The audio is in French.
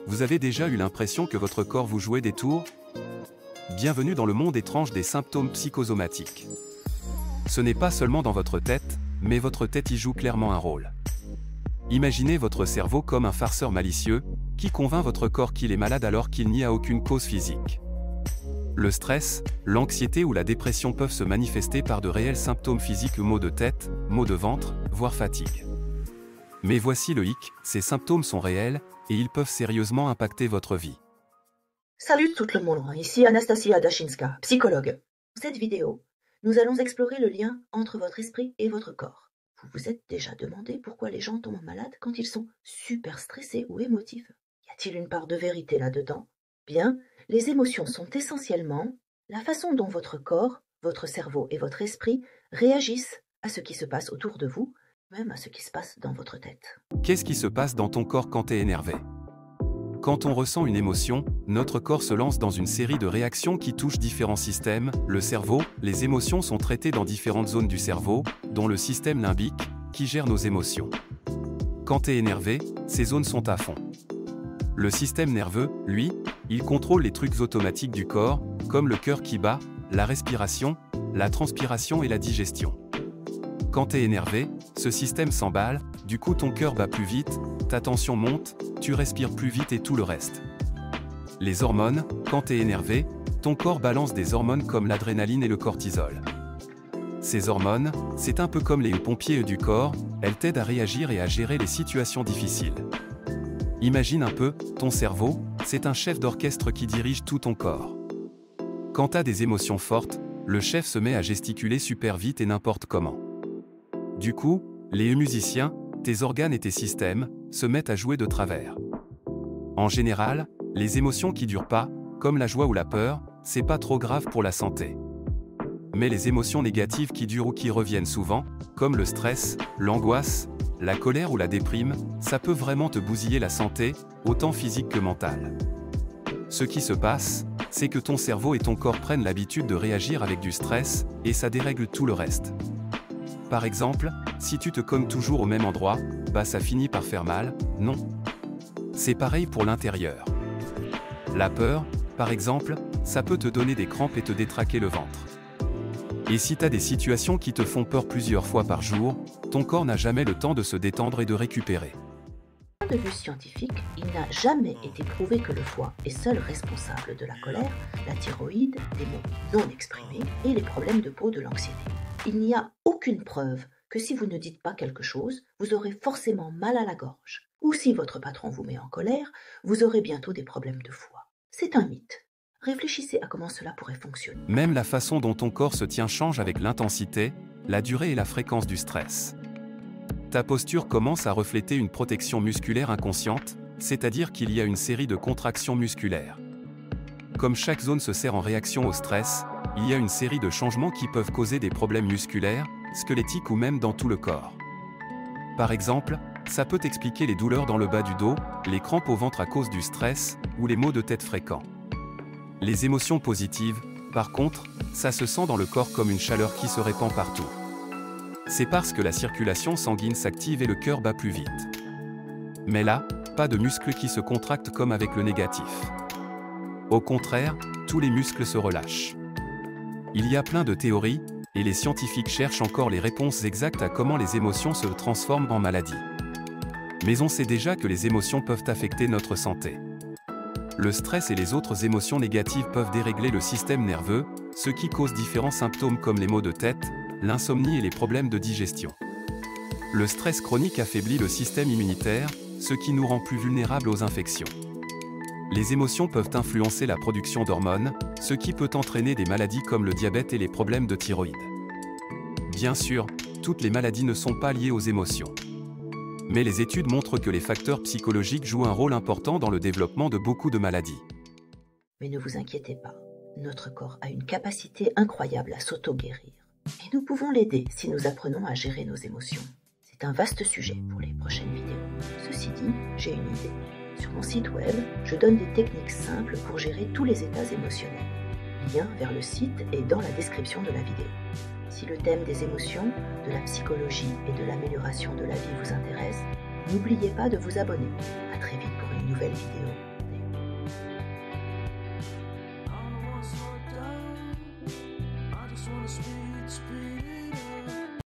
Vous avez déjà eu l'impression que votre corps vous jouait des tours? Bienvenue dans le monde étrange des symptômes psychosomatiques. Ce n'est pas seulement dans votre tête, mais votre tête y joue clairement un rôle. Imaginez votre cerveau comme un farceur malicieux, qui convainc votre corps qu'il est malade alors qu'il n'y a aucune cause physique. Le stress, l'anxiété ou la dépression peuvent se manifester par de réels symptômes physiques, maux de tête, maux de ventre, voire fatigue. Mais voici le hic, ces symptômes sont réels, et ils peuvent sérieusement impacter votre vie. Salut tout le monde, ici Anastasia Dashinska, psychologue. Dans cette vidéo, nous allons explorer le lien entre votre esprit et votre corps. Vous vous êtes déjà demandé pourquoi les gens tombent malades quand ils sont super stressés ou émotifs? Y a-t-il une part de vérité là-dedans? Bien, les émotions sont essentiellement la façon dont votre corps, votre cerveau et votre esprit réagissent à ce qui se passe autour de vous, même à ce qui se passe dans votre tête. Qu'est-ce qui se passe dans ton corps quand tu es énervé? Quand on ressent une émotion, notre corps se lance dans une série de réactions qui touchent différents systèmes. Le cerveau, les émotions sont traitées dans différentes zones du cerveau, dont le système limbique, qui gère nos émotions. Quand tu es énervé, ces zones sont à fond. Le système nerveux, lui, il contrôle les trucs automatiques du corps, comme le cœur qui bat, la respiration, la transpiration et la digestion. Quand tu es énervé, ce système s'emballe, du coup ton cœur bat plus vite, ta tension monte, tu respires plus vite et tout le reste. Les hormones, quand tu es énervé, ton corps balance des hormones comme l'adrénaline et le cortisol. Ces hormones, c'est un peu comme les pompiers du corps, elles t'aident à réagir et à gérer les situations difficiles. Imagine un peu, ton cerveau, c'est un chef d'orchestre qui dirige tout ton corps. Quand tu as des émotions fortes, le chef se met à gesticuler super vite et n'importe comment. Du coup, les musiciens, tes organes et tes systèmes, se mettent à jouer de travers. En général, les émotions qui durent pas, comme la joie ou la peur, c'est pas trop grave pour la santé. Mais les émotions négatives qui durent ou qui reviennent souvent, comme le stress, l'angoisse, la colère ou la déprime, ça peut vraiment te bousiller la santé, autant physique que mentale. Ce qui se passe, c'est que ton cerveau et ton corps prennent l'habitude de réagir avec du stress, et ça dérègle tout le reste. Par exemple, si tu te cognes toujours au même endroit, ça finit par faire mal, non? C'est pareil pour l'intérieur. La peur, par exemple, ça peut te donner des crampes et te détraquer le ventre. Et si tu as des situations qui te font peur plusieurs fois par jour, ton corps n'a jamais le temps de se détendre et de récupérer. D'un point de vue scientifique, il n'a jamais été prouvé que le foie est seul responsable de la colère, la thyroïde, des maux non exprimés et les problèmes de peau de l'anxiété. Il n'y a aucune preuve que si vous ne dites pas quelque chose, vous aurez forcément mal à la gorge. Ou si votre patron vous met en colère, vous aurez bientôt des problèmes de foie. C'est un mythe. Réfléchissez à comment cela pourrait fonctionner. Même la façon dont ton corps se tient change avec l'intensité, la durée et la fréquence du stress. Ta posture commence à refléter une protection musculaire inconsciente, c'est-à-dire qu'il y a une série de contractions musculaires. Comme chaque zone se serre en réaction au stress, il y a une série de changements qui peuvent causer des problèmes musculaires, squelettiques ou même dans tout le corps. Par exemple, ça peut expliquer les douleurs dans le bas du dos, les crampes au ventre à cause du stress, ou les maux de tête fréquents. Les émotions positives, par contre, ça se sent dans le corps comme une chaleur qui se répand partout. C'est parce que la circulation sanguine s'active et le cœur bat plus vite. Mais là, pas de muscles qui se contractent comme avec le négatif. Au contraire, tous les muscles se relâchent. Il y a plein de théories, et les scientifiques cherchent encore les réponses exactes à comment les émotions se transforment en maladie. Mais on sait déjà que les émotions peuvent affecter notre santé. Le stress et les autres émotions négatives peuvent dérégler le système nerveux, ce qui cause différents symptômes comme les maux de tête, l'insomnie et les problèmes de digestion. Le stress chronique affaiblit le système immunitaire, ce qui nous rend plus vulnérables aux infections. Les émotions peuvent influencer la production d'hormones, ce qui peut entraîner des maladies comme le diabète et les problèmes de thyroïde. Bien sûr, toutes les maladies ne sont pas liées aux émotions. Mais les études montrent que les facteurs psychologiques jouent un rôle important dans le développement de beaucoup de maladies. Mais ne vous inquiétez pas, notre corps a une capacité incroyable à s'auto-guérir. Et nous pouvons l'aider si nous apprenons à gérer nos émotions. C'est un vaste sujet pour les prochaines vidéos. Ceci dit, j'ai une idée. Sur mon site web, je donne des techniques simples pour gérer tous les états émotionnels. Lien vers le site est dans la description de la vidéo. Si le thème des émotions, de la psychologie et de l'amélioration de la vie vous intéresse, n'oubliez pas de vous abonner. À très vite pour une nouvelle vidéo. wanna speed up.